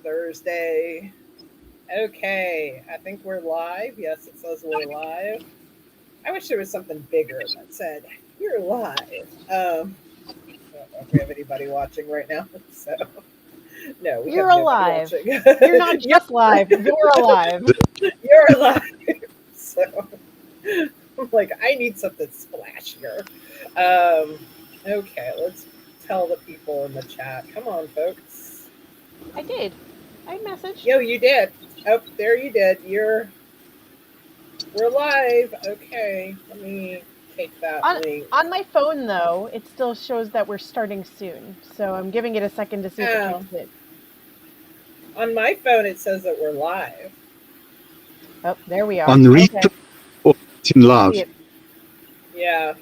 Thursday. Okay, I think we're live. Yes, it says we're live. I wish there was something bigger that said you're live. I don't know if we have anybody watching right now. So no, we You're have nobody alive. watching. You're not just live. You're alive. You're alive. So I'm like, I need something splashier. Okay, let's tell the people in the chat. Come on, folks. I did. I messaged. Yo, you did. Oh, there you did. We're live. Okay, let me take that link. On my phone, though, it still shows that we're starting soon. So I'm giving it a second to see if it takes it. On my phone, it says that we're live. Oh, there we are. On the replay, it's in live. Yeah.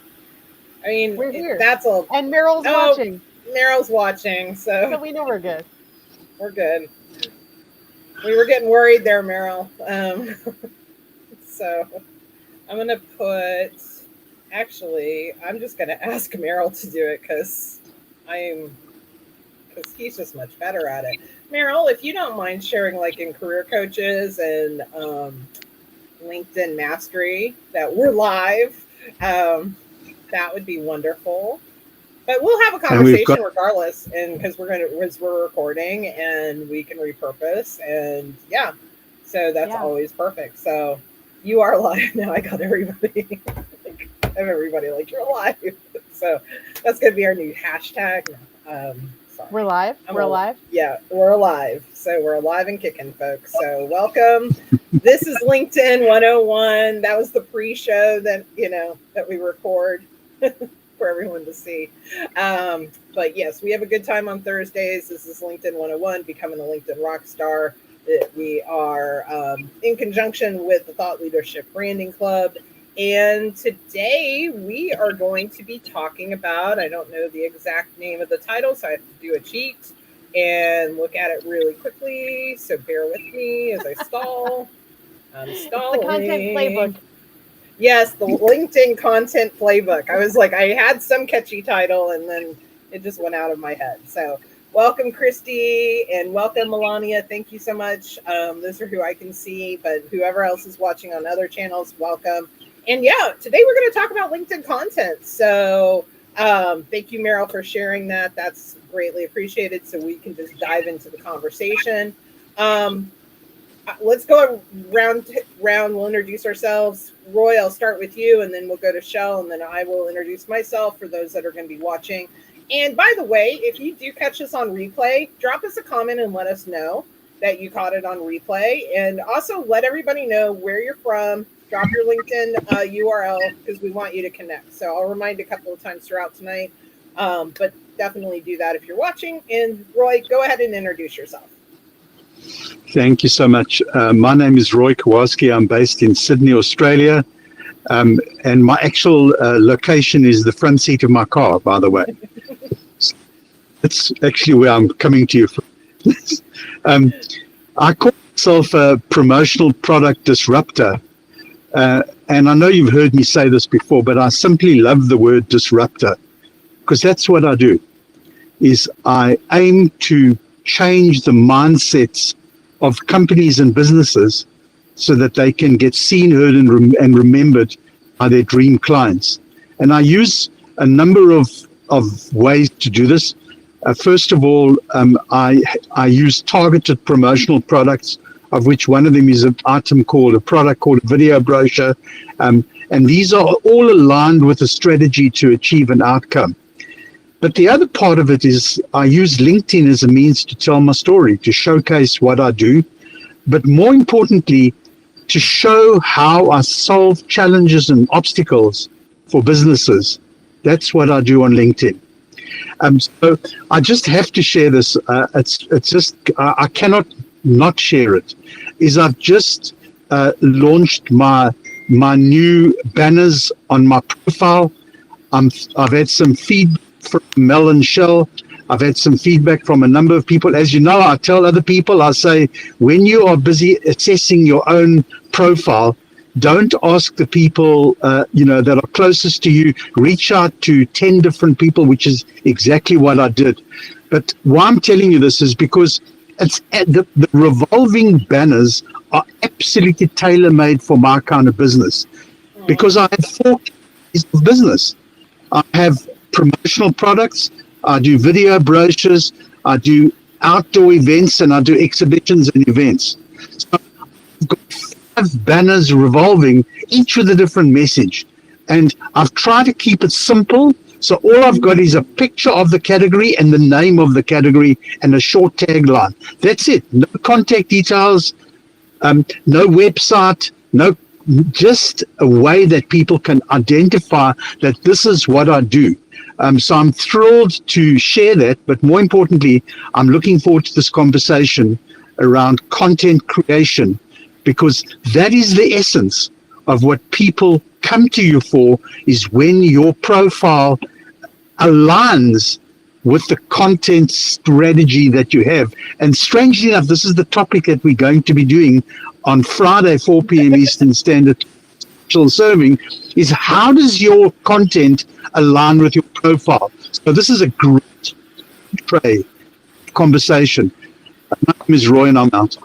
I mean, we're here. That's all. And Meryl's watching. Meryl's watching, so we know we're good. We're good. We were getting worried there, Meryl. So I'm going to I'm just going to ask Meryl to do it because he's just much better at it. Meryl, if you don't mind sharing like in Career Coaches and LinkedIn Mastery that we're live, that would be wonderful. But we'll have a conversation regardless, and because we're recording and we can repurpose, and yeah, so that's always perfect. So you are live now. I got everybody. I have everybody like you're alive. So that's gonna be our new hashtag. Sorry. We're live. We're alive. Yeah, we're alive. So we're alive and kicking, folks. So welcome. This is LinkedIn 101. That was the pre-show that we record. For everyone to see. But yes, we have a good time on Thursdays. This is LinkedIn 101, Becoming a LinkedIn Rockstar. We are in conjunction with the Thought Leadership Branding Club. And today we are going to be talking about, I don't know the exact name of the title, so I have to do a cheat and look at it really quickly. So bear with me as I stall. I'm stalling. It's the content playbook. Yes, the LinkedIn content playbook. I was like, I had some catchy title and then it just went out of my head. So welcome, Christy, and welcome, Melania. Thank you so much. Those are who I can see, but whoever else is watching on other channels, welcome. And yeah, today we're going to talk about LinkedIn content. So thank you, Meryl, for sharing that. That's greatly appreciated. So we can just dive into the conversation. Let's go round. We'll introduce ourselves. Roy, I'll start with you, and then we'll go to Shell, and then I will introduce myself for those that are going to be watching. And by the way, if you do catch us on replay, drop us a comment and let us know that you caught it on replay. And also let everybody know where you're from. Drop your LinkedIn URL because we want you to connect. So I'll remind a couple of times throughout tonight, but definitely do that if you're watching. And Roy, go ahead and introduce yourself. Thank you so much. My name is Roy Kowalski. I'm based in Sydney, Australia. And my actual location is the front seat of my car, by the way. It's actually where I'm coming to you from. I call myself a promotional product disruptor. And I know you've heard me say this before, but I simply love the word disruptor because that's what I do, is I aim to change the mindsets of companies and businesses so that they can get seen, heard, and remembered by their dream clients. And I use a number of ways to do this. First of all, I use targeted promotional products, of which one of them is a product called a video brochure. And these are all aligned with a strategy to achieve an outcome. But the other part of it is I use LinkedIn as a means to tell my story, to showcase what I do, but more importantly, to show how I solve challenges and obstacles for businesses. That's what I do on LinkedIn. So I just have to share this. It's just I cannot not share it. I've just launched my new banners on my profile. I've had some feedback from Mel and Shell. I've had some feedback from a number of people. As you know, I tell other people, I say, when you are busy assessing your own profile, don't ask the people, that are closest to you. Reach out to 10 different people, which is exactly what I did. But why I'm telling you this is because It's the revolving banners are absolutely tailor made for my kind of business because I have 4 categories of business. I have promotional products, I do video brochures, I do outdoor events, and I do exhibitions and events. So I've got 5 banners revolving, each with a different message. And I've tried to keep it simple. So all I've got is a picture of the category and the name of the category and a short tagline. That's it. No contact details, no website, no, just a way that people can identify that this is what I do. So I'm thrilled to share that, but more importantly, I'm looking forward to this conversation around content creation, because that is the essence of what people come to you for, is when your profile aligns with the content strategy that you have. And strangely enough, this is the topic that we're going to be doing on Friday, 4 p.m. Eastern Standard Serving, is how does your content align with your profile? So this is a great trade conversation. My name is Roy and I'm out.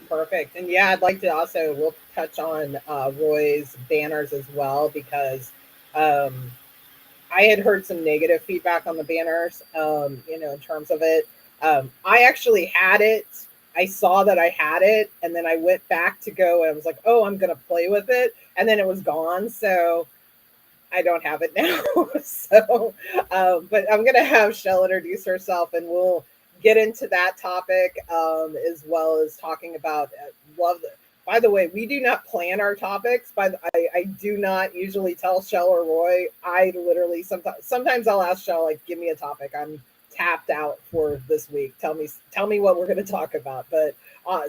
Perfect. And yeah, I'd like to also, we'll touch on Roy's banners as well, because I had heard some negative feedback on the banners, in terms of it. I actually had it. I saw that I had it, and then I went back to go and I was like, oh, I'm going to play with it. And then it was gone. So I don't have it now. So, but I'm going to have Shell introduce herself, and we'll get into that topic, as well as talking about love. By the way, we do not plan our topics. I do not usually tell Shell or Roy. I literally sometimes I'll ask Shell, like, give me a topic. I'm tapped out for this week. Tell me what we're going to talk about. But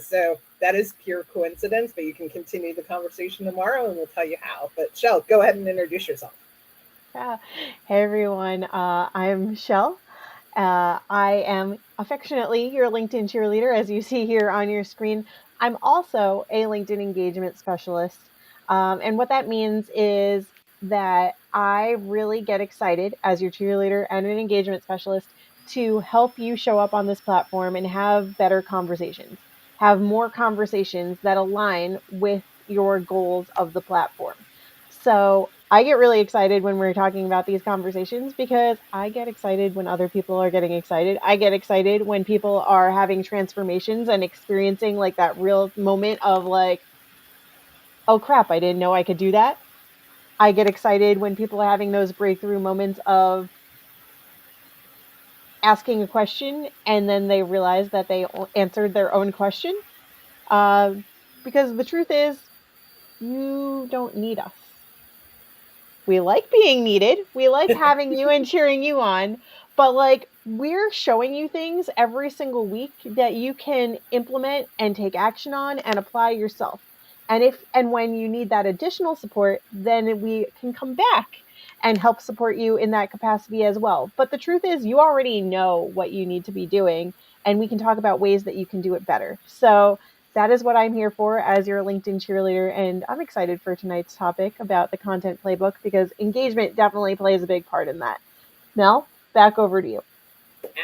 so that is pure coincidence. But you can continue the conversation tomorrow, and we'll tell you how. But Shell, go ahead and introduce yourself. Yeah. Hey everyone, I'm Shell. I am affectionately your LinkedIn cheerleader, as you see here on your screen. I'm also a LinkedIn engagement specialist. And what that means is that I really get excited as your cheerleader and an engagement specialist to help you show up on this platform and have better conversations, have more conversations that align with your goals of the platform. So I get really excited when we're talking about these conversations because I get excited when other people are getting excited. I get excited when people are having transformations and experiencing like that real moment of like, oh crap, I didn't know I could do that. I get excited when people are having those breakthrough moments of asking a question and then they realize that they answered their own question. Uh, because the truth is, you don't need us. We like being needed. We like having you and cheering you on. But like we're showing you things every single week that you can implement and take action on and apply yourself. And when you need that additional support, then we can come back and help support you in that capacity as well. But the truth is you already know what you need to be doing, and we can talk about ways that you can do it better. So that is what I'm here for as your LinkedIn cheerleader. And I'm excited for tonight's topic about the content playbook because engagement definitely plays a big part in that. Mel, back over to you.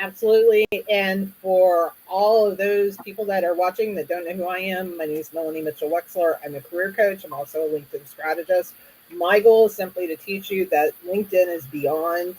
Absolutely. And for all of those people that are watching that don't know who I am, my name is Melanie Mitchell Wexler. I'm a career coach. I'm also a LinkedIn strategist. My goal is simply to teach you that LinkedIn is beyond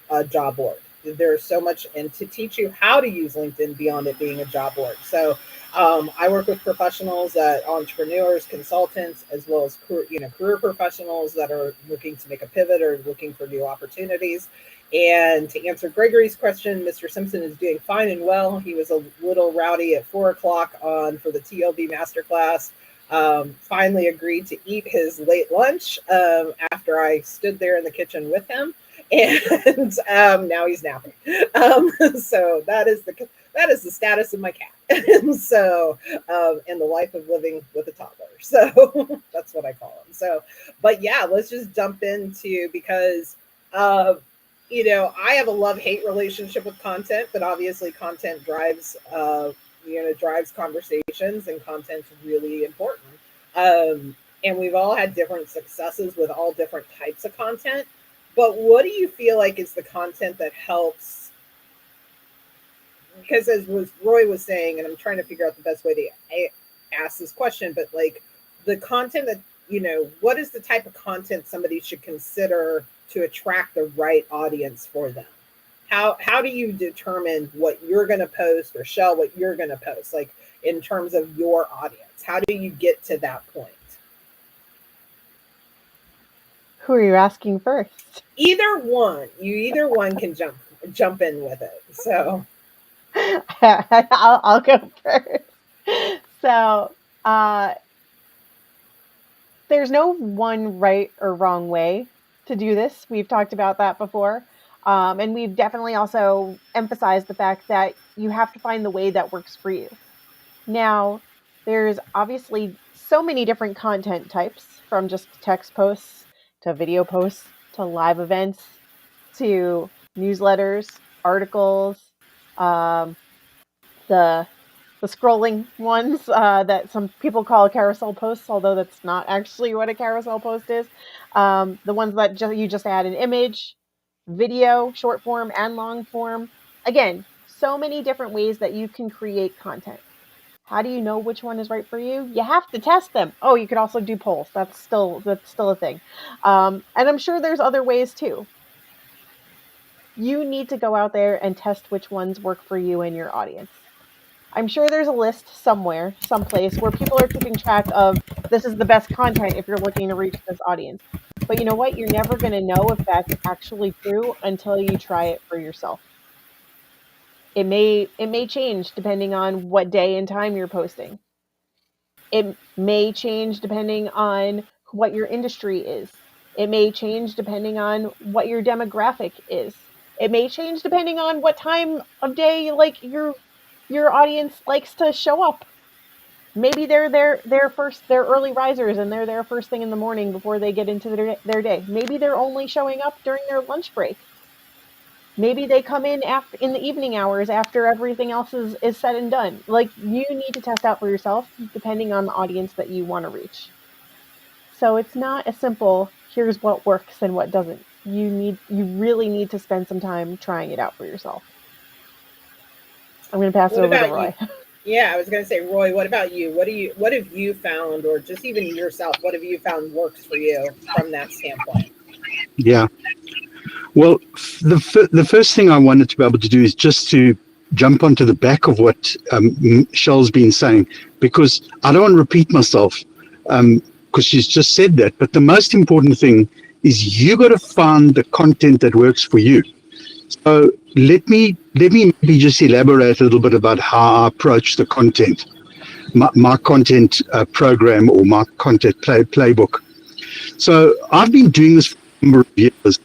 a job board. There's so much, and to teach you how to use LinkedIn beyond it being a job board. So I work with professionals, entrepreneurs, consultants, as well as career professionals that are looking to make a pivot or looking for new opportunities. And to answer Gregory's question, Mr. Simpson is doing fine and well. He was a little rowdy at 4 o'clock for the TLB masterclass. Finally agreed to eat his late lunch after I stood there in the kitchen with him, and now he's napping. So that is the status of my cat. And so, and the life of living with a toddler. So that's what I call him. So, but yeah, let's just jump into, because I have a love-hate relationship with content, but obviously content drives conversations, and content's really important. And we've all had different successes with all different types of content. But what do you feel like is the content that helps because as Roy was saying, and I'm trying to figure out the best way to ask this question, but like the content that, what is the type of content somebody should consider to attract the right audience for them? How do you determine what you're going to post, or Shell, what you're going to post, like in terms of your audience? How do you get to that point? Who are you asking first? Either one. Either one can jump in with it. So I'll go first. So there's no one right or wrong way to do this. We've talked about that before. And we've definitely also emphasized the fact that you have to find the way that works for you. Now, there's obviously so many different content types, from just text posts to video posts to live events to newsletters, articles, the scrolling ones that some people call carousel posts, although that's not actually what a carousel post is. The ones that you just add an image, video, short form and long form. Again, so many different ways that you can create content. How do you know which one is right for you? You have to test them. Oh, you could also do polls. That's still a thing. And I'm sure there's other ways too. You need to go out there and test which ones work for you and your audience. I'm sure there's a list somewhere, someplace, where people are keeping track of this is the best content if you're looking to reach this audience. But you know what? You're never going to know if that's actually true until you try it for yourself. It may change depending on what day and time you're posting. It may change depending on what your industry is. It may change depending on what your demographic is. It may change depending on what time of day like your audience likes to show up. Maybe they're early risers and they're there first thing in the morning before they get into their day. Maybe they're only showing up during their lunch break. Maybe they come in in the evening hours after everything else is said and done. Like, you need to test out for yourself depending on the audience that you want to reach. So it's not a simple, here's what works and what doesn't. You really need to spend some time trying it out for yourself. I'm going to pass it over to Roy. Yeah, I was going to say, Roy, what about you? What have you found, or just even yourself, what have you found works for you from that standpoint? Yeah. Well, the first thing I wanted to be able to do is just to jump onto the back of what Shell's been saying, because I don't want to repeat myself, because she's just said that. But the most important thing is you got to find the content that works for you. So let me maybe just elaborate a little bit about how I approach the content, my content program, or my content playbook. So I've been doing this for a number of years.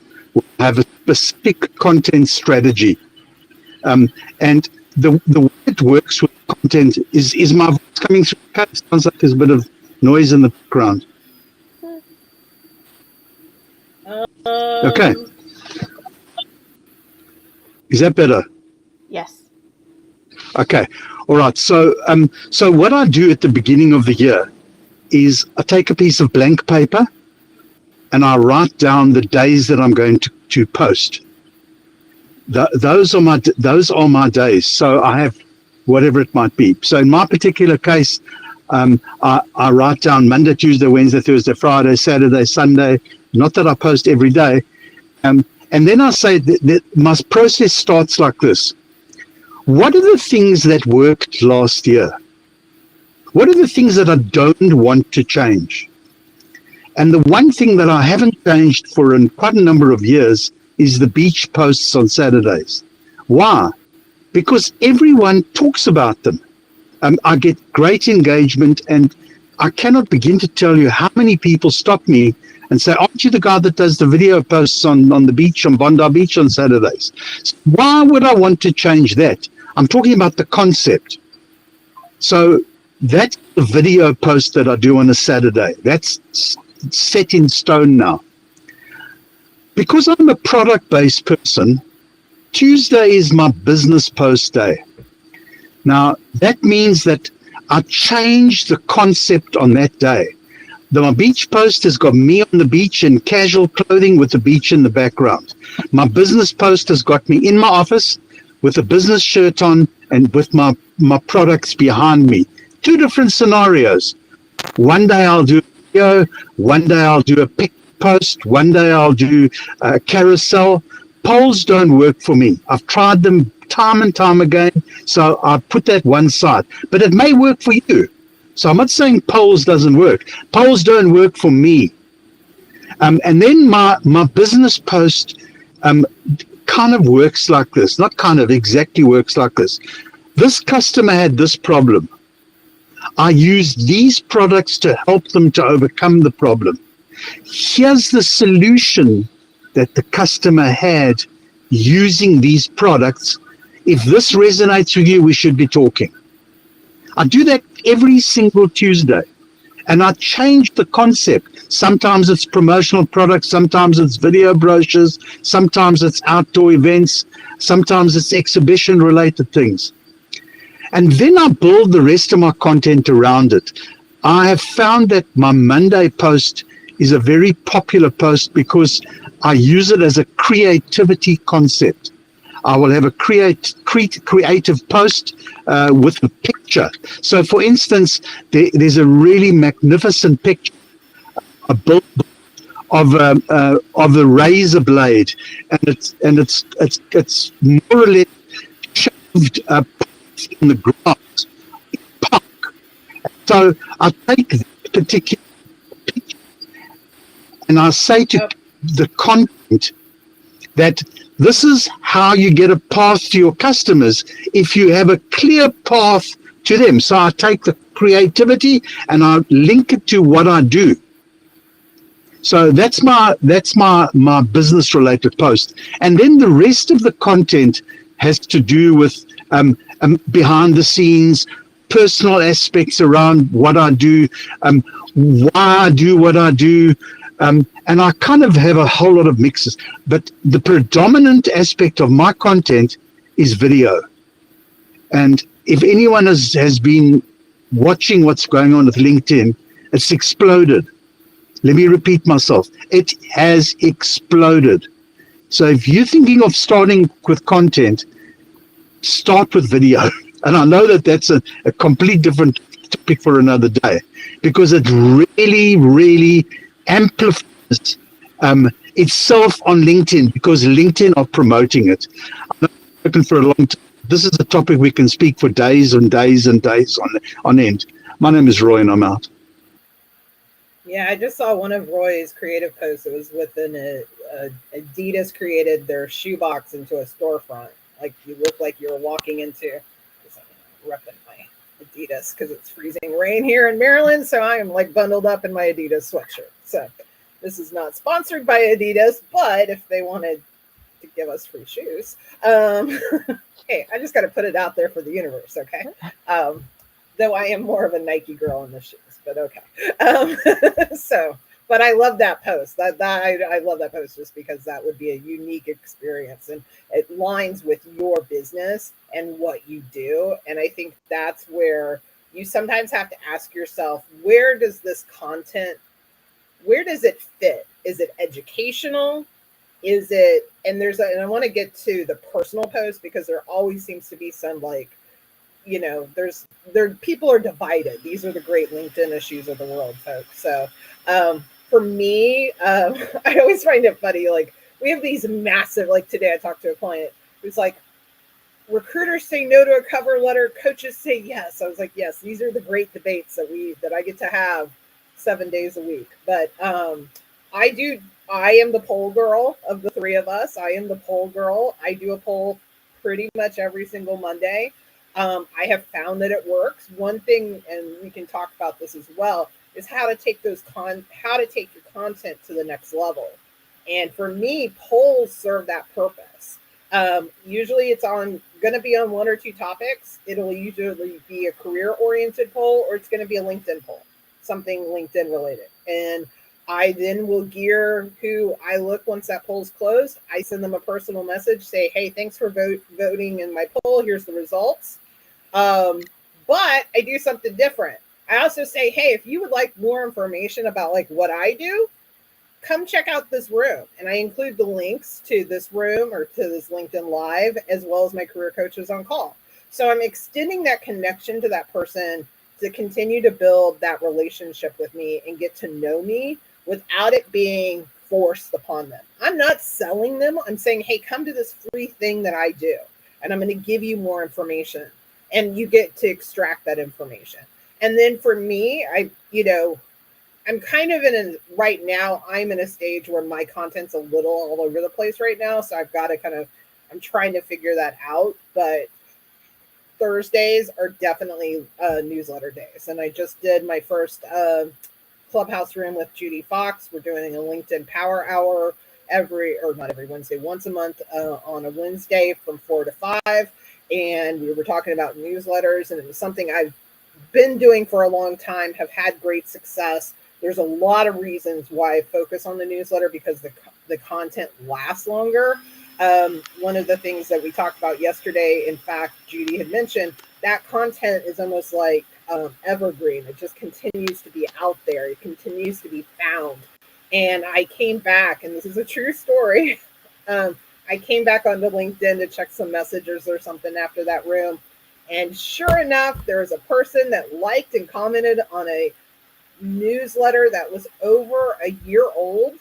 I have a specific content strategy, and the way it works with content is my voice coming through. It sounds like there's a bit of noise in the background. Okay. Is that better? Yes. Okay. All right. So what I do at the beginning of the year is I take a piece of blank paper and I write down the days that I'm going to post. Those are my days. So I have whatever it might be. So in my particular case, I write down Monday, Tuesday, Wednesday, Thursday, Friday, Saturday, Sunday. Not that I post every day. And then I say that my process starts like this. What are the things that worked last year? What are the things that I don't want to change? And the one thing that I haven't changed for quite a number of years is the beach posts on Saturdays. Why? Because everyone talks about them. I get great engagement, and I cannot begin to tell you how many people stop me and say, aren't you the guy that does the video posts on the beach, on Bondi Beach on Saturdays? So why would I want to change that? I'm talking about the concept. So that's the video post that I do on a Saturday. That's set in stone now. Because I'm a product-based person, Tuesday is my business post day. Now, that means that I change the concept on that day. My beach post has got me on the beach in casual clothing with the beach in the background. My business post has got me in my office with a business shirt on and with my products behind me. Two different scenarios. One day I'll do a video, one day I'll do a pic post, one day I'll do a carousel. Polls don't work for me. I've tried them time and time again, so I put that one side. But it may work for you. So I'm not saying polls doesn't work. Polls don't work for me. And then my business post kind of works like this. Not kind of, exactly works like this. This customer had this problem. I used these products to help them to overcome the problem. Here's the solution that the customer had using these products. If this resonates with you, we should be talking. I do that every single Tuesday. And I change the concept. Sometimes it's promotional products, sometimes it's video brochures, sometimes it's outdoor events, sometimes it's exhibition related things. And then I build the rest of my content around it. I have found that my Monday post is a very popular post because I use it as a creativity concept. I will have a creative post with a picture. So, for instance, there's a really magnificent picture, a build of a razor blade, and it's more or less shoved in the grass in the park. So I take that particular picture and I say to the content that this is how you get a path to your customers if you have a clear path to them. So I take the creativity and I link it to what I do. So that's my business related post. And then the rest of the content has to do with behind the scenes, personal aspects around what I do, why I do what I do. And I kind of have a whole lot of mixes, but the predominant aspect of my content is video. And if anyone has been watching what's going on with LinkedIn, it's exploded. Let me repeat myself. It has exploded. So if you're thinking of starting with content, start with video. And I know that that's a complete different topic for another day, because it really, really amplifies itself on LinkedIn, because LinkedIn are promoting it. I've spoken for a long time. This is a topic we can speak for days and days and days on end. My name is Roy and I'm out. Yeah, I just saw one of Roy's creative posts. It was within Adidas created their shoebox into a storefront. Like you look like you're walking into, I'm repping my Adidas because it's freezing rain here in Maryland. So I am like bundled up in my Adidas sweatshirt. So this is not sponsored by Adidas, but if they wanted to give us free shoes, hey, I just got to put it out there for the universe, okay? Though I am more of a Nike girl in the shoes, but okay. But I love that post. I love that post just because that would be a unique experience, and it lines with your business and what you do. And I think that's where you sometimes have to ask yourself, where does this content, where does it fit? Is it educational? Is it, and I want to get to the personal post, because there always seems to be some people are divided. These are the great LinkedIn issues of the world, folks. So for me, I always find it funny. Like we have these massive, like today I talked to a client who's like, recruiters say no to a cover letter, coaches say yes. I was like, yes, these are the great debates that I get to have 7 days a week. But I am the poll girl of the three of us. I am the poll girl. I do a poll pretty much every single Monday. I have found that it works. One thing, and we can talk about this as well, is how to take your content to the next level. And for me, polls serve that purpose. Usually it's going to be on one or two topics. It'll usually be a career-oriented poll, or it's going to be a LinkedIn poll, something LinkedIn related. And I then will gear who I look once that poll's closed. I send them a personal message, say, hey, thanks for voting in my poll. Here's the results. But I do something different. I also say, hey, if you would like more information about like what I do, come check out this room. And I include the links to this room or to this LinkedIn Live, as well as my career coaches on call. So I'm extending that connection to that person to continue to build that relationship with me and get to know me without it being forced upon them. I'm not selling them. I'm saying, hey, come to this free thing that I do, and I'm going to give you more information, and you get to extract that information. And then for me, I'm kind of right now, I'm in a stage where my content's a little all over the place right now. So I've got to I'm trying to figure that out. But Thursdays are definitely newsletter days. And I just did my first Clubhouse room with Judy Fox. We're doing a LinkedIn Power Hour not every Wednesday, once a month on a Wednesday from 4 to 5. And we were talking about newsletters, and it was something I've been doing for a long time, have had great success. There's a lot of reasons why I focus on the newsletter, because the content lasts longer. One of the things that we talked about yesterday, in fact, Judy had mentioned, that content is almost like evergreen. It just continues to be out there. It continues to be found. And I came back, and this is a true story. I came back onto LinkedIn to check some messages or something after that room. And sure enough, there was a person that liked and commented on a newsletter that was over a year old.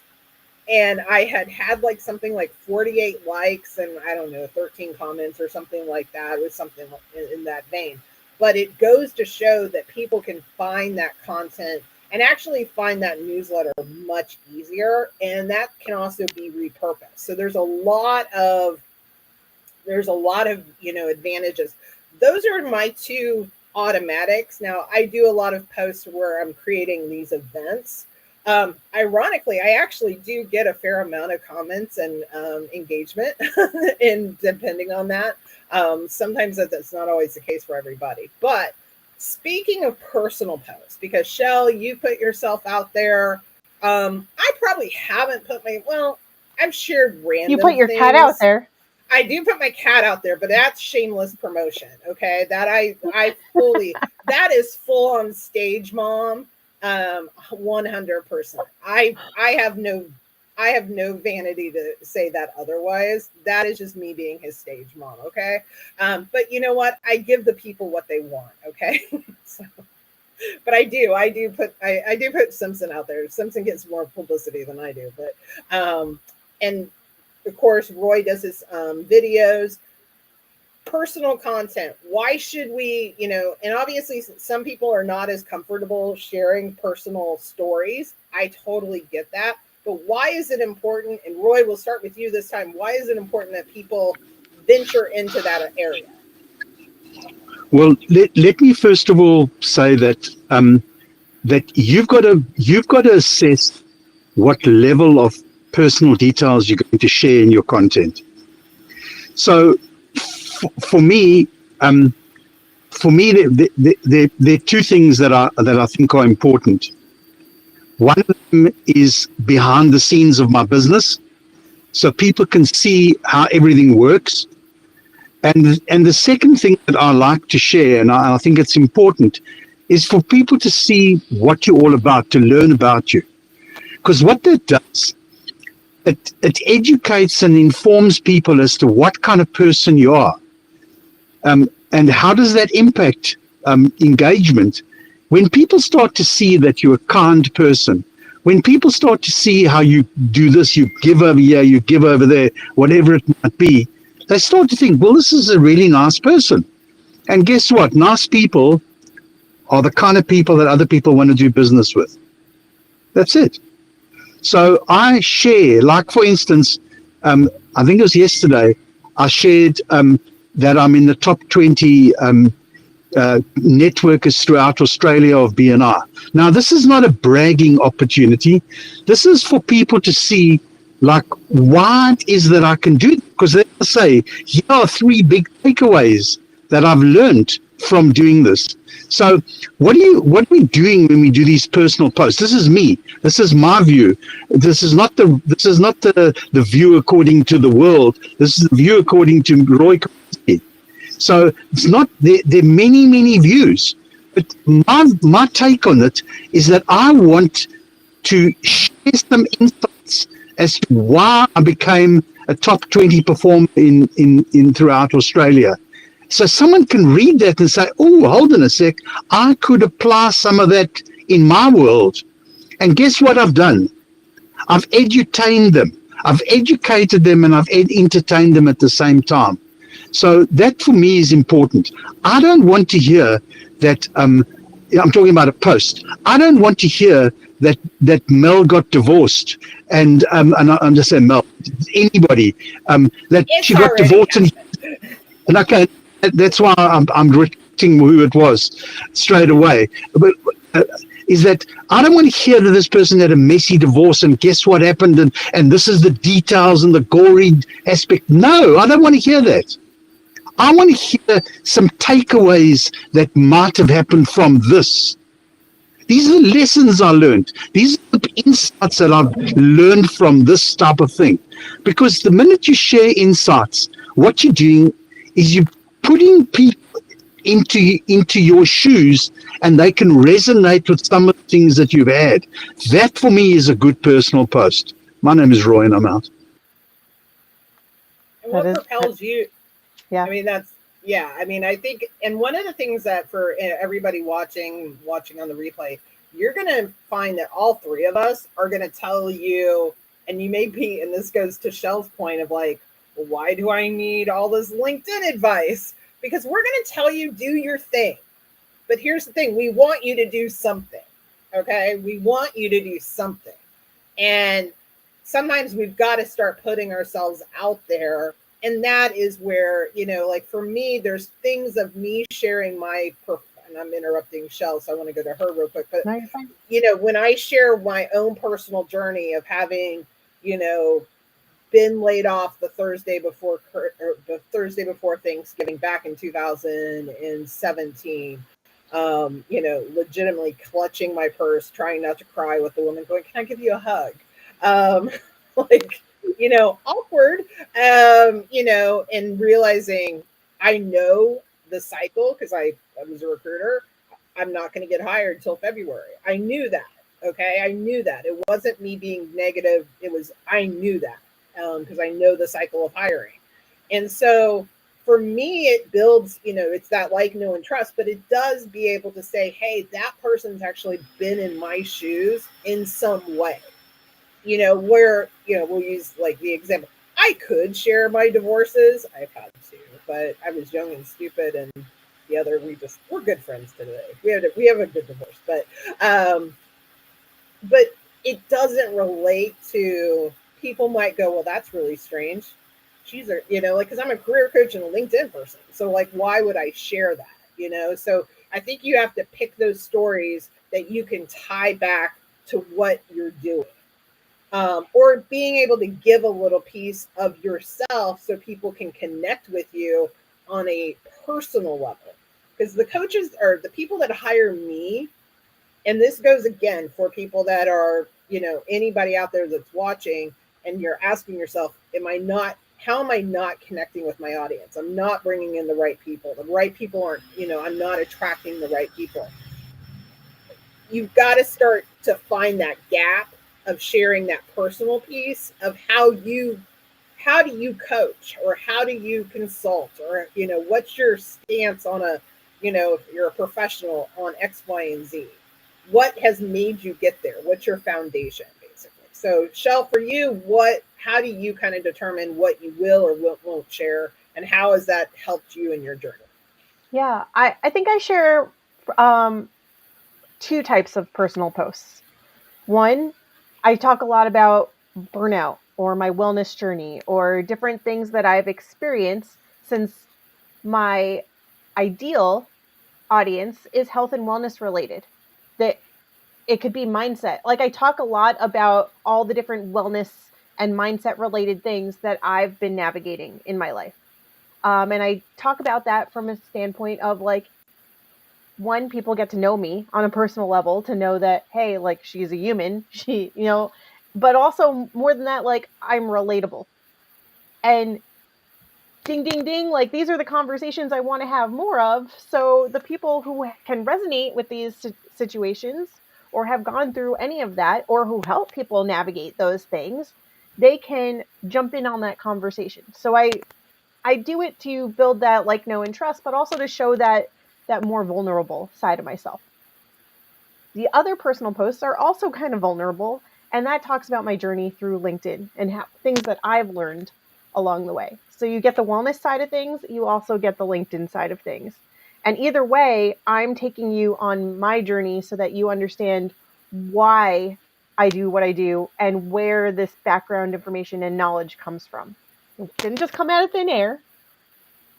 And I had like something like 48 likes and I don't know, 13 comments or something like that. It was something in that vein. But it goes to show that people can find that content and actually find that newsletter much easier. And that can also be repurposed. So there's a lot of advantages. Those are my two automatics. Now, I do a lot of posts where I'm creating these events. Ironically, I actually do get a fair amount of comments and engagement, and depending on that. Sometimes that's not always the case for everybody. But speaking of personal posts, because Shell, you put yourself out there. I probably haven't I've shared random You put your things. cat out there. I do put my cat out there, but that's shameless promotion. Okay. That I fully, that is full on stage mom. 100%. I have no vanity to say that otherwise. That is just me being his stage mom. Okay. But you know what? I give the people what they want. Okay. So, but I do put Simpson out there. Simpson gets more publicity than I do, but, and of course, Roy does his videos, personal content. Why should we, and obviously some people are not as comfortable sharing personal stories. I totally get that. But why is it important? And Roy, we'll start with you this time. Why is it important that people venture into that area? Well, let me first of all say that that you've got to assess what level of personal details you're going to share in your content. So, for me, there are two things that I think are important. One of them is behind the scenes of my business, so people can see how everything works. And the second thing that I like to share, and I think it's important, is for people to see what you're all about, to learn about you. Because what that does, it educates and informs people as to what kind of person you are. And how does that impact engagement? When people start to see that you're a kind person, when people start to see how you do this, you give over here, you give over there, whatever it might be, they start to think, well, this is a really nice person. And guess what? Nice people are the kind of people that other people want to do business with. That's it. So I share, like for instance, I think it was yesterday, I shared that I'm in the top 20 networkers throughout Australia of BNI. Now, this is not a bragging opportunity. This is for people to see, like, what is that I can do? Because they say, here are 3 big takeaways that I've learned from doing this. So what are we doing when we do these personal posts? This is me. This is my view. This is not the view according to the world. This is the view according to Roy. So it's not there are many, many views. But my take on it is that I want to share some insights as to why I became a top 20 performer in throughout Australia. So someone can read that and say, oh, hold on a sec, I could apply some of that in my world. And guess what I've done? I've edutained them. I've educated them and I've entertained them at the same time. So that for me is important. I don't want to hear that. I'm talking about a post. I don't want to hear that Mel got divorced, and I'm just saying Mel, anybody that It's she got divorced, and okay, that's why I'm directing who it was straight away. But is that I don't want to hear that this person had a messy divorce and guess what happened and this is the details and the gory aspect. No, I don't want to hear that. I want to hear some takeaways that might have happened from this. These are the lessons I learned. These are the insights that I've learned from this type of thing. Because the minute you share insights, what you're doing is you're putting people into your shoes and they can resonate with some of the things that you've had. That for me is a good personal post. My name is Roy and I'm out. And what propels you? Yeah. I mean, I think, and one of the things that for everybody watching on the replay, you're going to find that all three of us are going to tell you, and you may be, and this goes to Shell's point of like, well, why do I need all this LinkedIn advice? Because we're going to tell you, do your thing. But here's the thing. We want you to do something. Okay. We want you to do something. And sometimes we've got to start putting ourselves out there. And that is where, like for me, there's things of me sharing and I'm interrupting Shell, so I want to go to her real quick. But, when I share my own personal journey of having, been laid off the Thursday before Thanksgiving back in 2017, legitimately clutching my purse, trying not to cry with the woman going, can I give you a hug? Like, awkward, and realizing I know the cycle because I was a recruiter. I'm not going to get hired till February. I knew that. Okay. I knew that. It wasn't me being negative. I knew that because I know the cycle of hiring. And so for me, it builds, it's that like, know, and trust, but it does be able to say, hey, that person's actually been in my shoes in some way. Where, we'll use like the example. I could share my divorces. I've had to, but I was young and stupid. And the other, we're good friends today. We have a good divorce, but it doesn't relate to people might go, well, that's really strange. She's because I'm a career coach and a LinkedIn person. So like, why would I share that? So I think you have to pick those stories that you can tie back to what you're doing. Or being able to give a little piece of yourself so people can connect with you on a personal level. Because the coaches or the people that hire me, and this goes again for people that are, anybody out there that's watching and you're asking yourself, how am I not connecting with my audience? I'm not bringing in the right people. The right people aren't, I'm not attracting the right people. You've got to start to find that gap of sharing that personal piece of how do you coach or how do you consult or, what's your stance on if you're a professional on X, Y, and Z. What has made you get there? What's your foundation, basically? So, Shell, for you, how do you kind of determine what you will or won't share, and how has that helped you in your journey? Yeah, I think I share two types of personal posts. One, I talk a lot about burnout or my wellness journey or different things that I've experienced since my ideal audience is health and wellness related. That it could be mindset. Like I talk a lot about all the different wellness and mindset related things that I've been navigating in my life. And I talk about that from a standpoint of like, one, people get to know me on a personal level to know that, hey, like she's a human, but also more than that, like I'm relatable. And ding, ding, ding, like these are the conversations I want to have more of. So the people who can resonate with these situations or have gone through any of that or who help people navigate those things, they can jump in on that conversation. So I I do it to build that like, know, and trust, but also to show that more vulnerable side of myself. The other personal posts are also kind of vulnerable, and that talks about my journey through LinkedIn and things that I've learned along the way. So you get the wellness side of things, you also get the LinkedIn side of things. And either way, I'm taking you on my journey so that you understand why I do what I do and where this background information and knowledge comes from. It didn't just come out of thin air.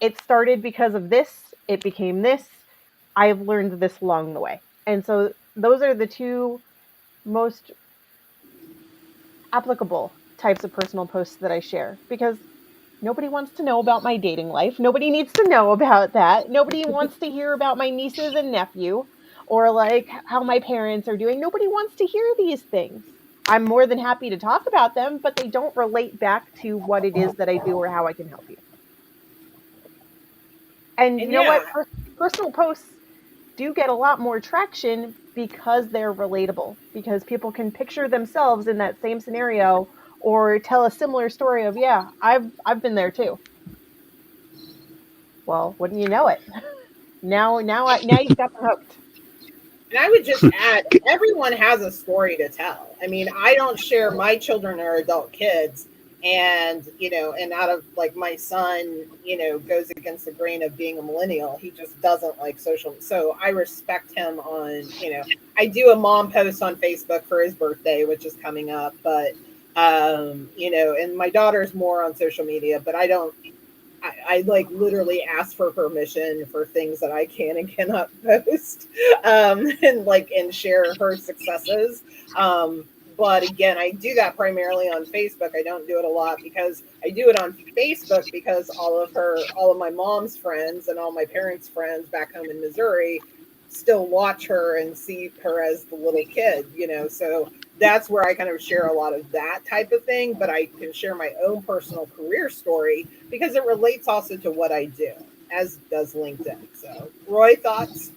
It started because of this, it became this. I've learned this along the way. And so those are the two most applicable types of personal posts that I share, because nobody wants to know about my dating life. Nobody needs to know about that. Nobody wants to hear about my nieces and nephew or like how my parents are doing. Nobody wants to hear these things. I'm more than happy to talk about them, but they don't relate back to what it is that I do or how I can help you. And you know what? Personal posts do get a lot more traction because they're relatable, because people can picture themselves in that same scenario or tell a similar story of, yeah, I've been there too. Well, wouldn't you know it? Now you've got them hooked. And I would just add, everyone has a story to tell. I mean, I don't share, my children are adult kids, and and out of like, my son goes against the grain of being a millennial. He just doesn't like social, so I respect him on I do a mom post on Facebook for his birthday, which is coming up, but and my daughter's more on social media, but I like literally ask for permission for things that I can and cannot post, and share her successes. But again, I do that primarily on Facebook. I don't do it a lot because I do it on Facebook because all of my mom's friends and all my parents' friends back home in Missouri still watch her and see her as the little kid, so that's where I kind of share a lot of that type of thing. But I can share my own personal career story because it relates also to what I do, as does LinkedIn. So, Roy, thoughts?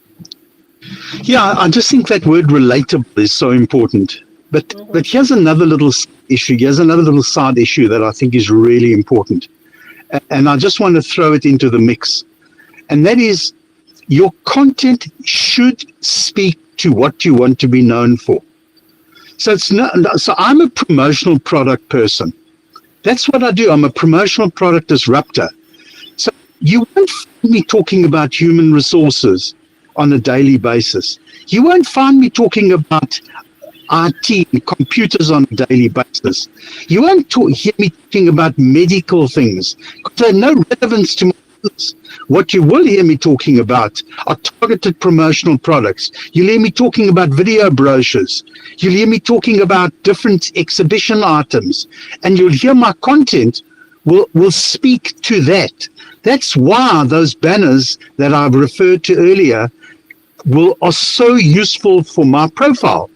Yeah, I just think that word relatable is so important. But here's another little issue. Here's another little side issue that I think is really important. And I just want to throw it into the mix. And that is, your content should speak to what you want to be known for. So so I'm a promotional product person. That's what I do. I'm a promotional product disruptor. So you won't find me talking about human resources on a daily basis. You won't find me talking about IT and computers on a daily basis. You won't hear me talking about medical things because they have no relevance to my business. What you will hear me talking about are targeted promotional products. You'll hear me talking about video brochures. You'll hear me talking about different exhibition items. And you'll hear my content will speak to that. That's why those banners that I've referred to earlier are so useful for my profile.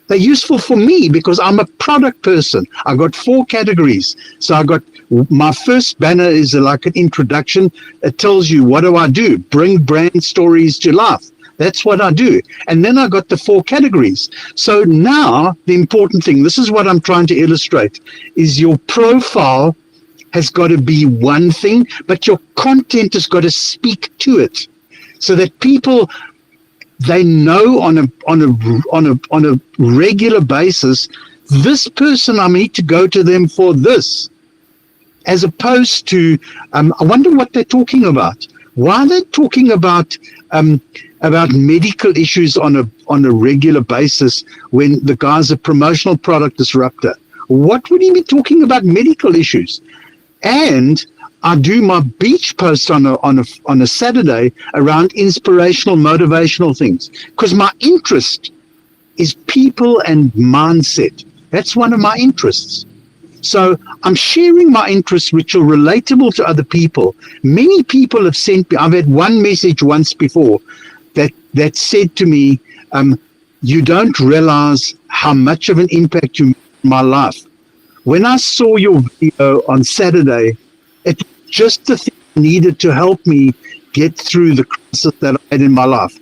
They're useful for me because I'm a product person. I got 4 categories. So I got, my first banner is like an introduction. It tells you, what do? Bring brand stories to life. That's what I do. And then I got the 4 categories. So now the important thing, this is what I'm trying to illustrate, is your profile has got to be one thing, but your content has got to speak to it so that people, they know on a regular basis, this person, I need to go to them for this, as opposed to I wonder what they're talking about. Why are they talking about medical issues on a regular basis when the guy's a promotional product disruptor? What would he be talking about medical issues? And I do my beach post on a Saturday around inspirational, motivational things, because my interest is people and mindset. That's one of my interests. So I'm sharing my interests, which are relatable to other people. Many people have sent me, I've had one message once before that said to me, you don't realize how much of an impact you made in my life. When I saw your video on Saturday, it just the thing needed to help me get through the crisis that I had in my life.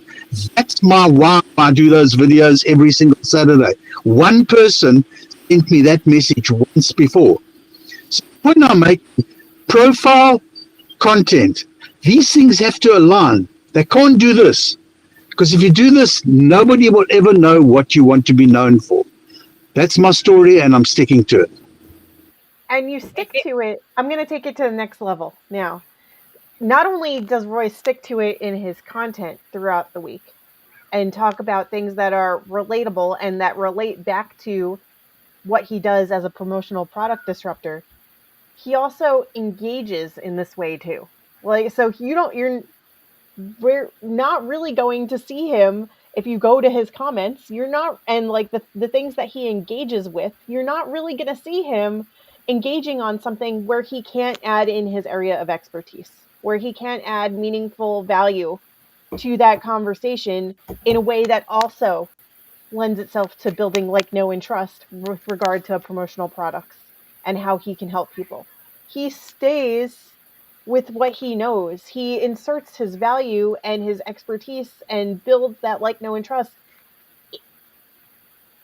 That's my why I do those videos every single Saturday. One person sent me that message once before. So when I make profile, content. These things have to align. They can't do this. Because if you do this, nobody will ever know what you want to be known for. That's my story, and I'm sticking to it. And you stick to it. I'm going to take it to the next level now. Not only does Roy stick to it in his content throughout the week and talk about things that are relatable and that relate back to what he does as a promotional product disruptor, he also engages in this way too. Like, so we're not really going to see him if you go to his comments. You're not, and like the things that he engages with, you're not really going to see him engaging on something where he can't add in his area of expertise, where he can't add meaningful value to that conversation in a way that also lends itself to building like, know, and trust with regard to promotional products and how he can help people. He stays with what he knows. He inserts his value and his expertise and builds that like, know, and trust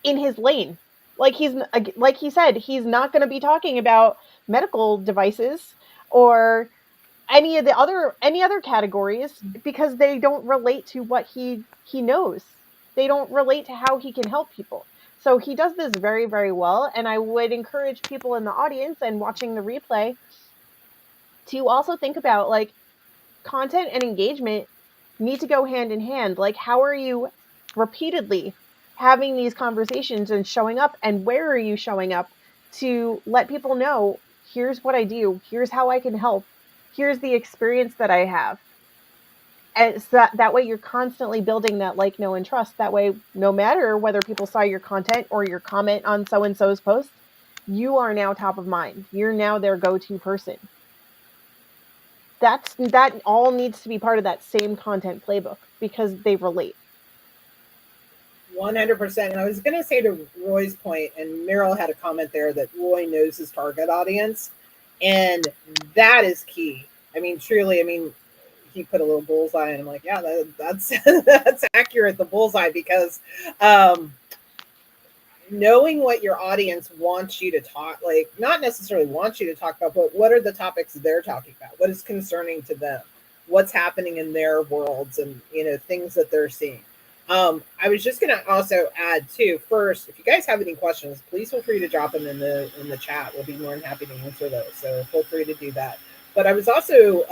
in his lane. Like he said, he's not going to be talking about medical devices or any other categories because they don't relate to what he knows. They don't relate to how he can help people. So he does this very, very well, and I would encourage people in the audience and watching the replay to also think about like content and engagement need to go hand in hand. Like, how are you repeatedly having these conversations and showing up, and where are you showing up to let people know, here's what I do, here's how I can help, here's the experience that I have. And so that way you're constantly building that like, know, and trust. That way, no matter whether people saw your content or your comment on so and so's post, you are now top of mind. You're now their go-to person. That all needs to be part of that same content playbook because they relate. 100%. And I was going to say to Roy's point, and Meryl had a comment there that Roy knows his target audience, and that is key. I mean, truly, I mean, he put a little bullseye, and I'm like, yeah, that's that's accurate, the bullseye, because knowing what your audience wants you to talk, like not necessarily wants you to talk about, but what are the topics they're talking about? What is concerning to them? What's happening in their worlds, and things that they're seeing. I was just going to also add too. First, if you guys have any questions, please feel free to drop them in the chat. We'll be more than happy to answer those. So feel free to do that. But I was also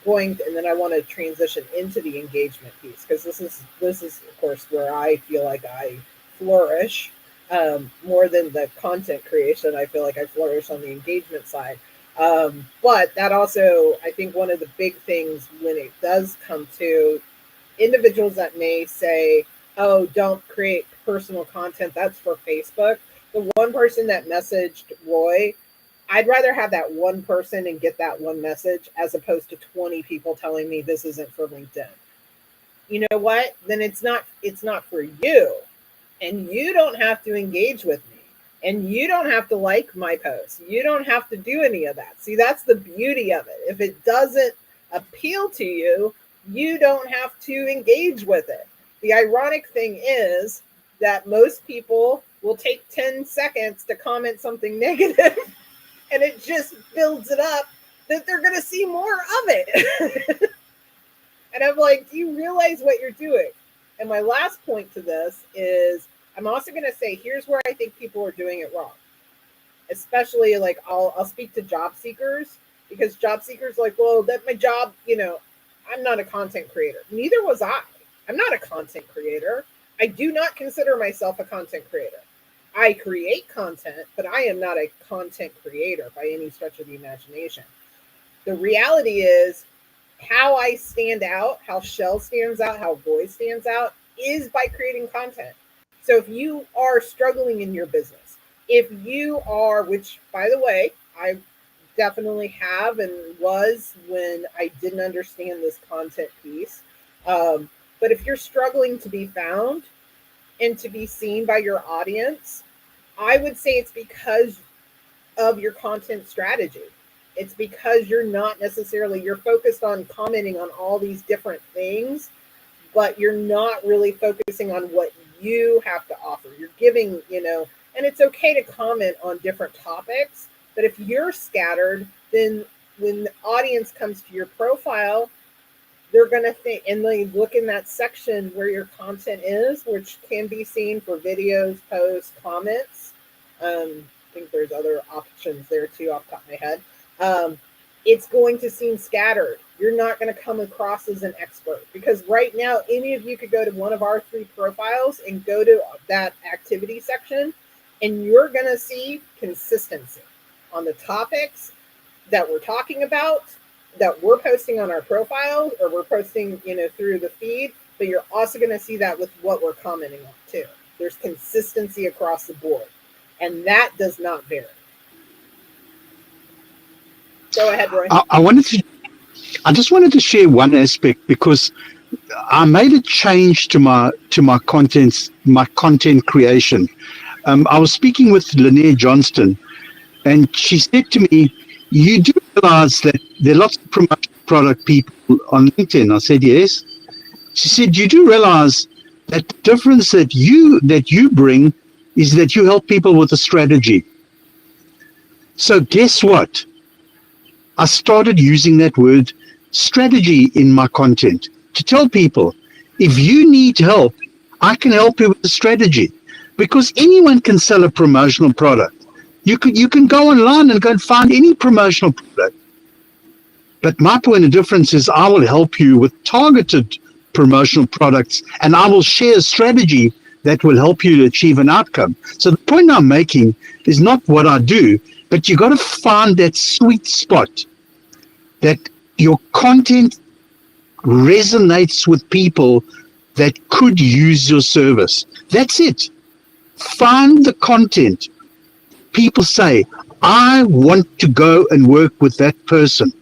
and then I want to transition into the engagement piece, because this is of course where I feel like I flourish more than the content creation. I feel like I flourish on the engagement side. But that also, I think one of the big things when it does come to individuals that may say, oh, don't create personal content, that's for Facebook. The one person that messaged Roy, I'd rather have that one person and get that one message as opposed to 20 people telling me this isn't for LinkedIn. You know what? Then it's not for you. And you don't have to engage with me. And you don't have to like my posts. You don't have to do any of that. See, that's the beauty of it. If it doesn't appeal to you, you don't have to engage with it. The ironic thing is that most people will take 10 seconds to comment something negative, and it just builds it up that they're going to see more of it. And I'm like, do you realize what you're doing? And my last point to this is, I'm also going to say, here's where I think people are doing it wrong. Especially, like, I'll speak to job seekers, because job seekers are like, well, that's my job, I'm not a content creator. Neither was I. I'm not a content creator. I do not consider myself a content creator. I create content, but I am not a content creator by any stretch of the imagination. The reality is, how I stand out, how Shell stands out, how Roy stands out, is by creating content. So if you are struggling in your business, if you are, which, by the way, I definitely have and was when I didn't understand this content piece. But if you're struggling to be found and to be seen by your audience, I would say it's because of your content strategy. It's because you're focused on commenting on all these different things, but you're not really focusing on what you have to offer. You're giving, and it's okay to comment on different topics, but if you're scattered, then when the audience comes to your profile, they're going to think, and they look in that section where your content is, which can be seen for videos, posts, comments. I think there's other options there too off the top of my head. It's going to seem scattered. You're not going to come across as an expert, because right now, any of you could go to one of our 3 profiles and go to that activity section, and you're going to see consistency on the topics that we're talking about, that we're posting on our profile, or we're posting, through the feed. But you're also going to see that with what we're commenting on too. There's consistency across the board, and that does not vary. Go ahead, Roy. I just wanted to share one aspect, because I made a change to my content creation. I was speaking with Lynette Johnston, and she said to me, "You do realize that there are lots of promotion product people on LinkedIn?" I said, "Yes." She said, "You do realize that the difference that you bring is that you help people with a strategy." So guess what? I started using that word strategy in my content to tell people, if you need help, I can help you with the strategy, because anyone can sell a promotional product. You can go online and go and find any promotional product. But my point of difference is I will help you with targeted promotional products, and I will share a strategy that will help you to achieve an outcome. So the point I'm making is not what I do, but you got to find that sweet spot that your content resonates with people that could use your service. That's it. Find the content. People say, I want to go and work with that person.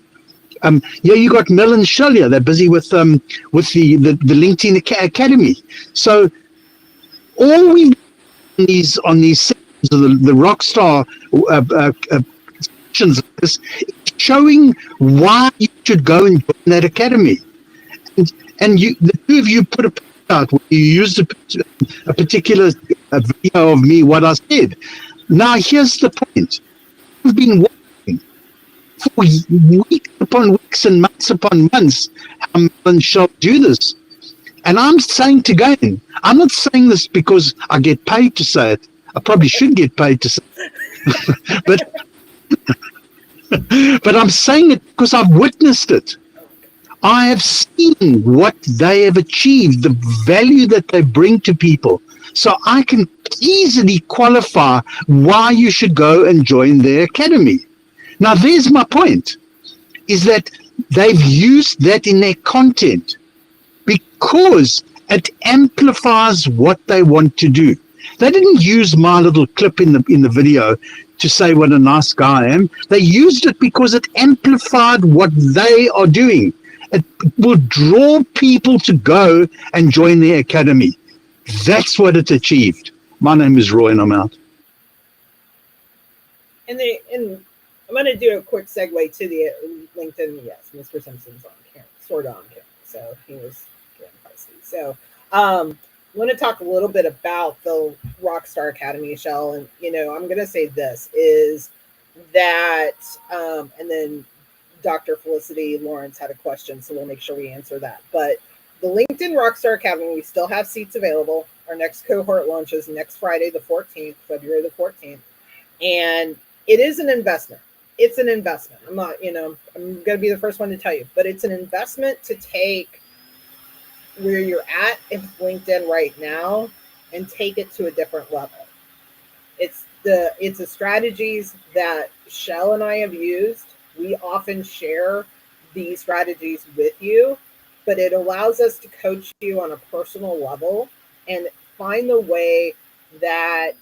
You got Mel and Shelia. They're busy with the LinkedIn Academy. So all we on these sections of the Rockstar sections of this, showing why you should go and join that academy. And the two of you put a post out where you used a particular video of me, what I said. Now here's the point. We've been working for weeks upon weeks and months upon months how Mel and Shell do this. And I'm saying it again, I'm not saying this because I get paid to say it. I probably should get paid to say it. But I'm saying it because I've witnessed it. I have seen what they have achieved, the value that they bring to people. So I can easily qualify why you should go and join their academy. Now, there's my point, is that they've used that in their content because it amplifies what they want to do. They didn't use my little clip in the video to say what a nice guy I am. They used it because it amplified what they are doing. It will draw people to go and join their academy. That's what it achieved. My name is Roy, and I'm out. And I'm going to do a quick segue to the LinkedIn. Yes, Mr. Simpson's on camera, sort of on camera. So he was getting feisty. So I want to talk a little bit about the Rockstar Academy, Shell. And, I'm going to say this is that, and then Dr. Felicity Lawrence had a question, so we'll make sure we answer that. But the LinkedIn Rockstar Academy, we still have seats available. Our next cohort launches next Friday, the 14th, February the 14th. And it is an investment. It's an investment. I'm not, I'm going to be the first one to tell you, but it's an investment to take where you're at in LinkedIn right now and take it to a different level. It's the strategies that Shell and I have used. We often share these strategies with you, but it allows us to coach you on a personal level and find the way that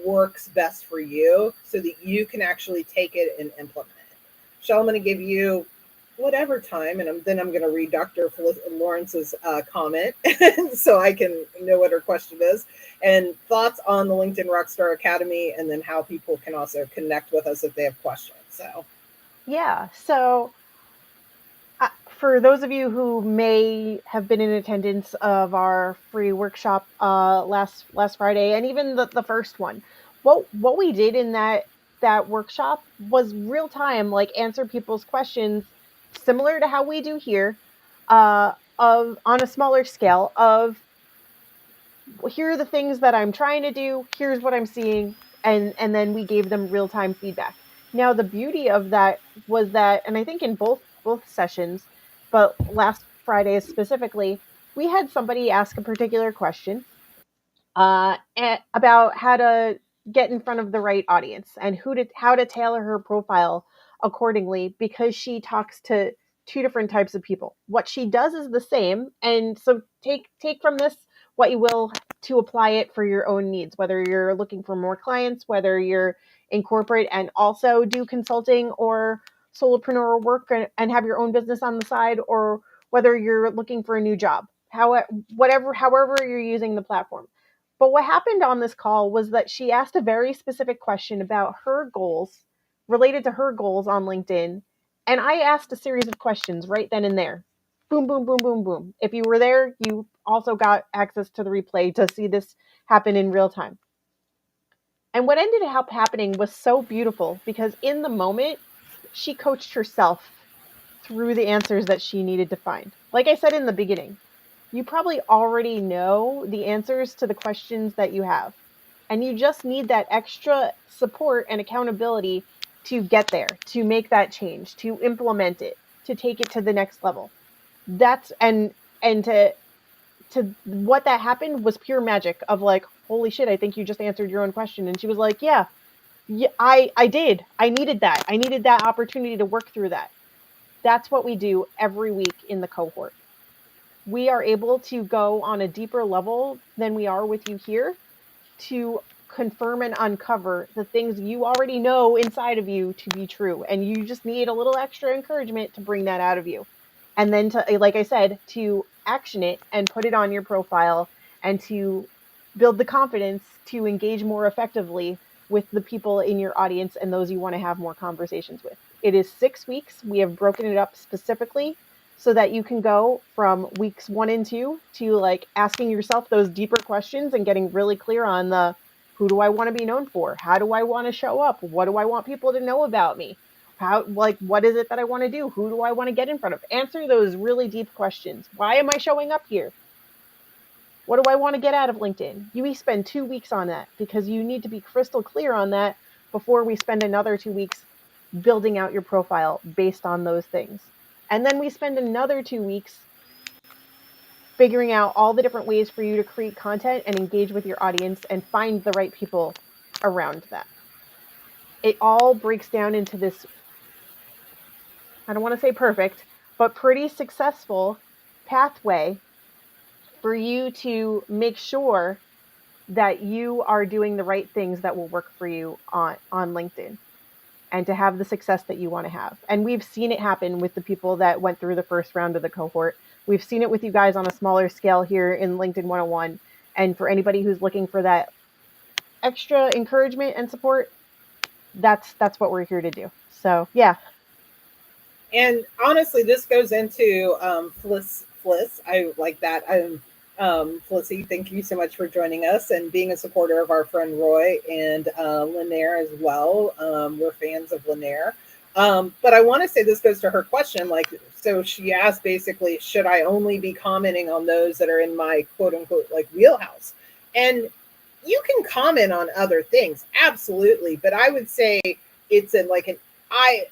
works best for you so that you can actually take it and implement it. Shell, I'm going to give you whatever time, and then I'm going to read Dr. Lawrence's comment so I can know what her question is, and thoughts on the LinkedIn Rockstar Academy, and then how people can also connect with us if they have questions. So. Yeah. So for those of you who may have been in attendance of our free workshop last Friday, and even the first one, what we did in that that workshop was real time, like answer people's questions similar to how we do here, of on a smaller scale of here are the things that I'm trying to do, here's what I'm seeing, and then we gave them real time feedback. Now the beauty of that was that, and I think in both sessions, but last Friday specifically, we had somebody ask a particular question about how to get in front of the right audience and how to tailor her profile accordingly, because she talks to two different types of people. What she does is the same, and so take from this what you will to apply it for your own needs, whether you're looking for more clients, whether you're in corporate and also do consulting or solopreneur work and have your own business on the side, or whether you're looking for a new job, however you're using the platform. But what happened on this call was that she asked a very specific question about her goals, related to her goals on LinkedIn. And I asked a series of questions right then and there. Boom, boom, boom, boom, boom. If you were there, you also got access to the replay to see this happen in real time. And what ended up happening was so beautiful because in the moment, she coached herself through the answers that she needed to find. Like I said in the beginning, you probably already know the answers to the questions that you have. And you just need that extra support and accountability to get there, to make that change, to implement it, to take it to the next level. That's and to what that happened was pure magic of like, holy shit, I think you just answered your own question. And she was like, yeah, I did. I needed that. I needed that opportunity to work through that. That's what we do every week in the cohort. We are able to go on a deeper level than we are with you here to confirm and uncover the things you already know inside of you to be true. And you just need a little extra encouragement to bring that out of you. And then to, like I said, to action it and put it on your profile and to build the confidence to engage more effectively with the people in your audience and those you want to have more conversations with. It is 6 weeks. We have broken it up specifically so that you can go from weeks 1 and 2 to like asking yourself those deeper questions and getting really clear on the who do I want to be known for? How do I want to show up? What do I want people to know about me? How, like, what is it that I want to do? Who do I want to get in front of? Answer those really deep questions. Why am I showing up here? What do I want to get out of LinkedIn? You spend 2 weeks on that because you need to be crystal clear on that before we spend another 2 weeks building out your profile based on those things. And then we spend another 2 weeks figuring out all the different ways for you to create content and engage with your audience and find the right people around that. It all breaks down into this, I don't want to say perfect, but pretty successful pathway for you to make sure that you are doing the right things that will work for you on LinkedIn and to have the success that you want to have. And we've seen it happen with the people that went through the first round of the cohort. We've seen it with you guys on a smaller scale here in LinkedIn 101. And for anybody who's looking for that extra encouragement and support, that's what we're here to do. So, yeah. And honestly, this goes into Fliss. I like that. Flissy, thank you so much for joining us and being a supporter of our friend Roy and Lanier as well. We're fans of Lanier. But I want to say this goes to her question. Like, so she asked basically, should I only be commenting on those that are in my quote unquote like wheelhouse? And you can comment on other things, absolutely. But I would say it's in like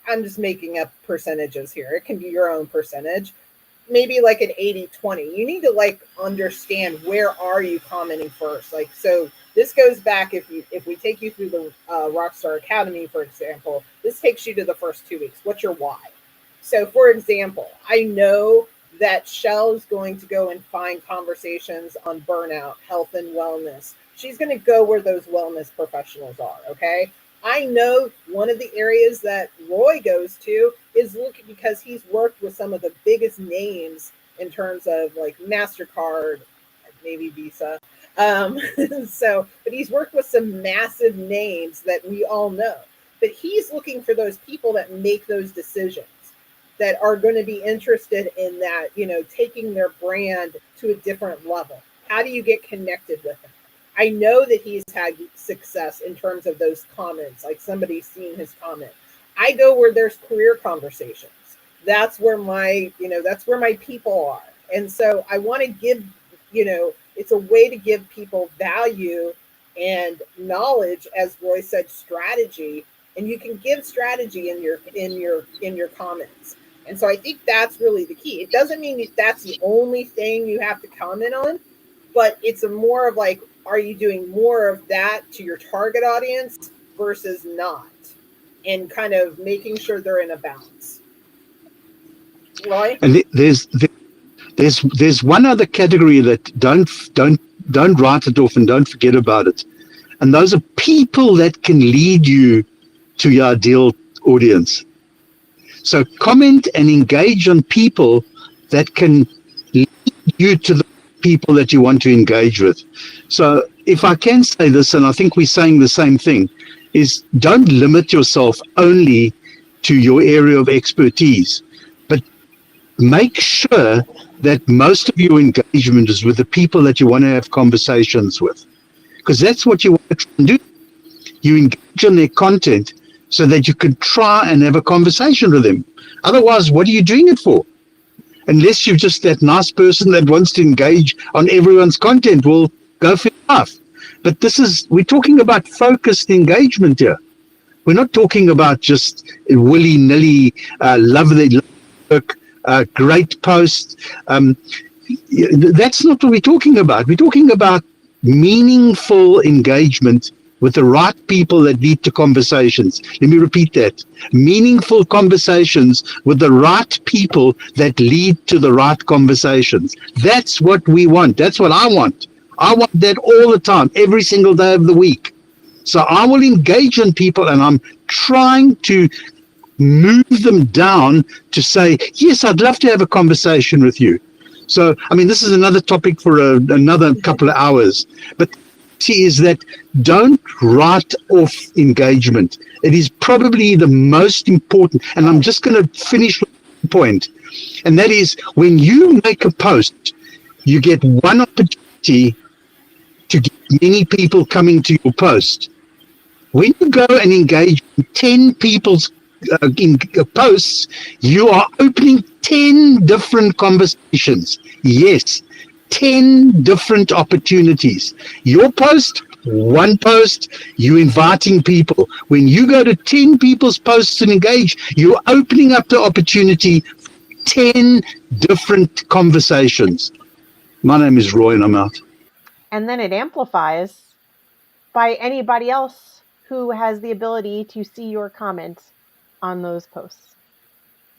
I'm just making up percentages here. It can be your own percentage, maybe like an 80-20. You need to like understand where are you commenting first. Like, so this goes back, if we take you through the Rockstar Academy, for example, this takes you to the first 2 weeks. What's your why? So for example, I know that Shell's going to go and find conversations on burnout, health and wellness. She's going to go where those wellness professionals are. Okay. I know one of the areas that Roy goes to is looking because he's worked with some of the biggest names in terms of like MasterCard, maybe Visa. But he's worked with some massive names that we all know. But he's looking for those people that make those decisions, that are going to be interested in that, taking their brand to a different level. How do you get connected with them? I know that he's had success in terms of those comments, like somebody seeing his comment. I go where there's career conversations. That's where that's where my people are. And so I want to give, it's a way to give people value and knowledge, as Roy said, strategy, and you can give strategy in your comments. And so I think that's really the key. It doesn't mean that that's the only thing you have to comment on, but it's a more of like, are you doing more of that to your target audience versus not, and kind of making sure they're in a balance. Roy? And there's one other category that don't write it off and don't forget about it. And those are people that can lead you to your ideal audience. So comment and engage on people that can lead you to the people that you want to engage with. So if I can say this, and I think we're saying the same thing, is don't limit yourself only to your area of expertise, but make sure that most of your engagement is with the people that you want to have conversations with, because that's what you want to try and do. You engage on their content so that you can try and have a conversation with them. Otherwise, what are you doing it for? Unless you're just that nice person that wants to engage on everyone's content, well, go for life. But we're talking about focused engagement here. We're not talking about just willy-nilly, love their work, great post. That's not what we're talking about. We're talking about meaningful engagement with the right people that lead to conversations. Let me repeat that. Meaningful conversations with the right people that lead to the right conversations. That's what we want. That's what I want. I want that all the time, every single day of the week. So I will engage in people, and I'm trying to move them down to say, yes, I'd love to have a conversation with you. So, I mean, this is another topic for another couple of hours. But is that don't write off engagement. It is probably the most important. And I'm just going to finish with the point. And that is, when you make a post, you get one opportunity to get many people coming to your post. When you go and engage in 10 people's posts, you are opening 10 different conversations. Yes, 10 different opportunities. Your post, one post, you inviting people. When you go to 10 people's posts and engage, you're opening up the opportunity for 10 different conversations. My name is Roy, and I'm out. And then it amplifies by anybody else who has the ability to see your comment on those posts.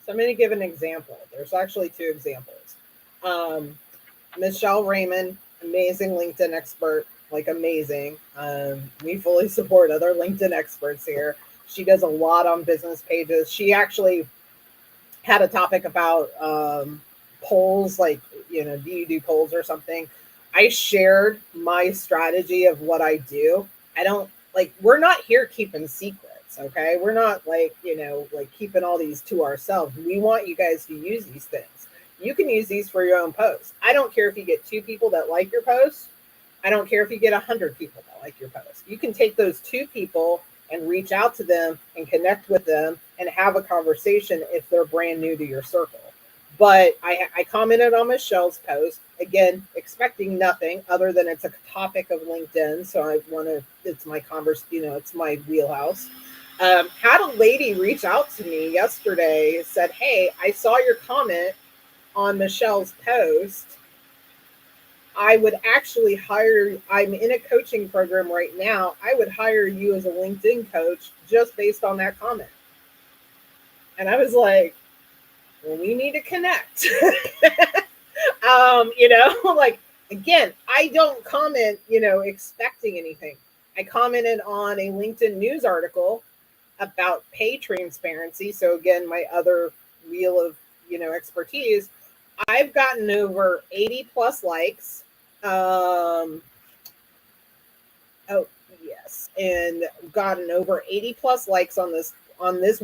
So I'm going to give an example. There's actually two examples. Michelle Raymond, amazing LinkedIn expert, like amazing. We fully support other LinkedIn experts here. She does a lot on business pages. She actually had a topic about polls, like, do you do polls or something? I shared my strategy of what I do. I don't we're not here keeping secrets, okay? We're not like keeping all these to ourselves. We want you guys to use these things. You can use these for your own post. I don't care if you get 2 people that like your post. I don't care if you get 100 people that like your post. You can take those 2 people and reach out to them and connect with them and have a conversation if they're brand new to your circle. But I commented on Michelle's post, again, expecting nothing other than it's a topic of LinkedIn. So it's my it's my wheelhouse. Had a lady reach out to me yesterday, said, hey, I saw your comment on Michelle's post. I would actually I'm in a coaching program right now. I would hire you as a LinkedIn coach just based on that comment. And I was like, well, we need to connect. Again, I don't comment, expecting anything. I commented on a LinkedIn news article about pay transparency. So again, my other wheel of, expertise. I've gotten over 80 plus likes. Oh, yes. And gotten over 80 plus likes on this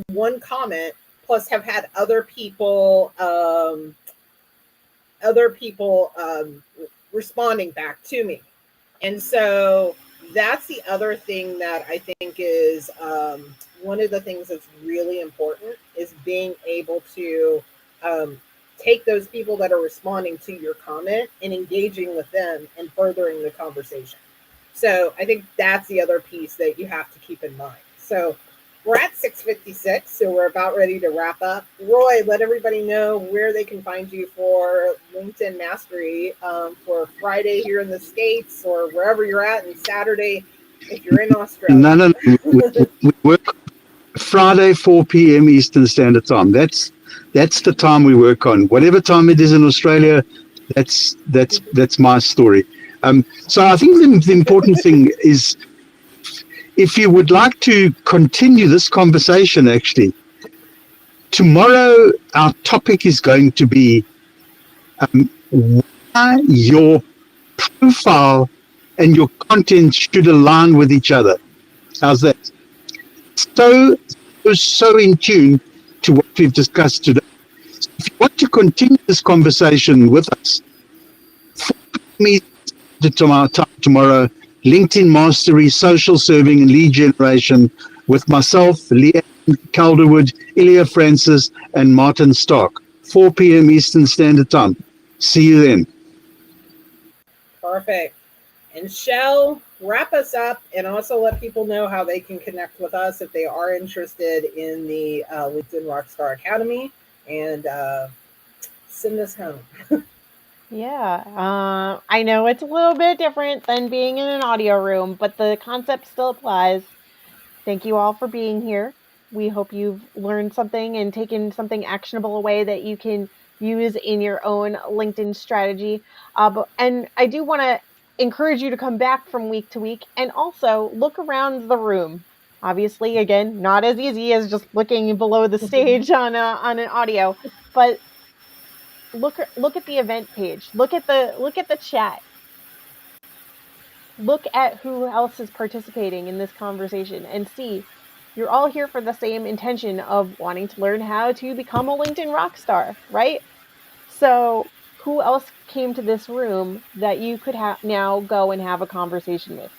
one comment, plus have had other people responding back to me. And so that's the other thing that I think is one of the things that's really important is being able to um, take those people that are responding to your comment and engaging with them and furthering the conversation. So I think that's the other piece that you have to keep in mind. So we're at 6:56, so we're about ready to wrap up. Roy, let everybody know where they can find you for LinkedIn Mastery for Friday here in the States or wherever you're at, and Saturday if you're in No, Australia. no, no. We work Friday 4 p.m. Eastern Standard Time. That's the time we work on. Whatever time it is in Australia, that's my story. So I think the important thing is, if you would like to continue this conversation, actually, tomorrow our topic is going to be why your profile and your content should align with each other. How's that? So in tune to what we've discussed today. If you want to continue this conversation with us, me tomorrow, LinkedIn Mastery, Social Serving and Lead Generation with myself, Leanne Calderwood, Ilya Francis, and Martin Stark, 4 p.m. Eastern Standard Time. See you then. Perfect. And Shell, wrap us up and also let people know how they can connect with us if they are interested in the LinkedIn Rockstar Academy and send us home. Yeah, I know it's a little bit different than being in an audio room, but the concept still applies. Thank you all for being here. We hope you've learned something and taken something actionable away that you can use in your own LinkedIn strategy. And I do want to encourage you to come back from week to week and also look around the room. Obviously, again, not as easy as just looking below the stage on an audio, but look at the event page. Look at the chat. Look at who else is participating in this conversation and see you're all here for the same intention of wanting to learn how to become a LinkedIn rock star, right? So who else came to this room that you could now go and have a conversation with?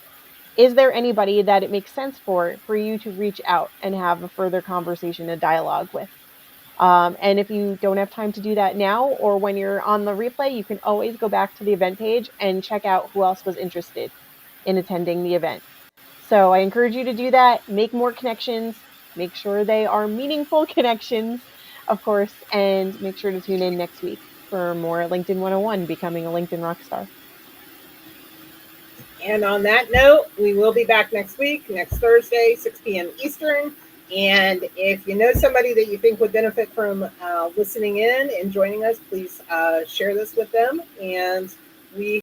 Is there anybody that it makes sense for you to reach out and have a further conversation, a dialogue with? And if you don't have time to do that now or when you're on the replay, you can always go back to the event page and check out who else was interested in attending the event. So I encourage you to do that, make more connections, make sure they are meaningful connections, of course, and make sure to tune in next week for more LinkedIn 101, Becoming a LinkedIn Rockstar. And on that note, we will be back next week, next Thursday, 6 p.m. Eastern. And if you know somebody that you think would benefit from listening in and joining us, please share this with them. And we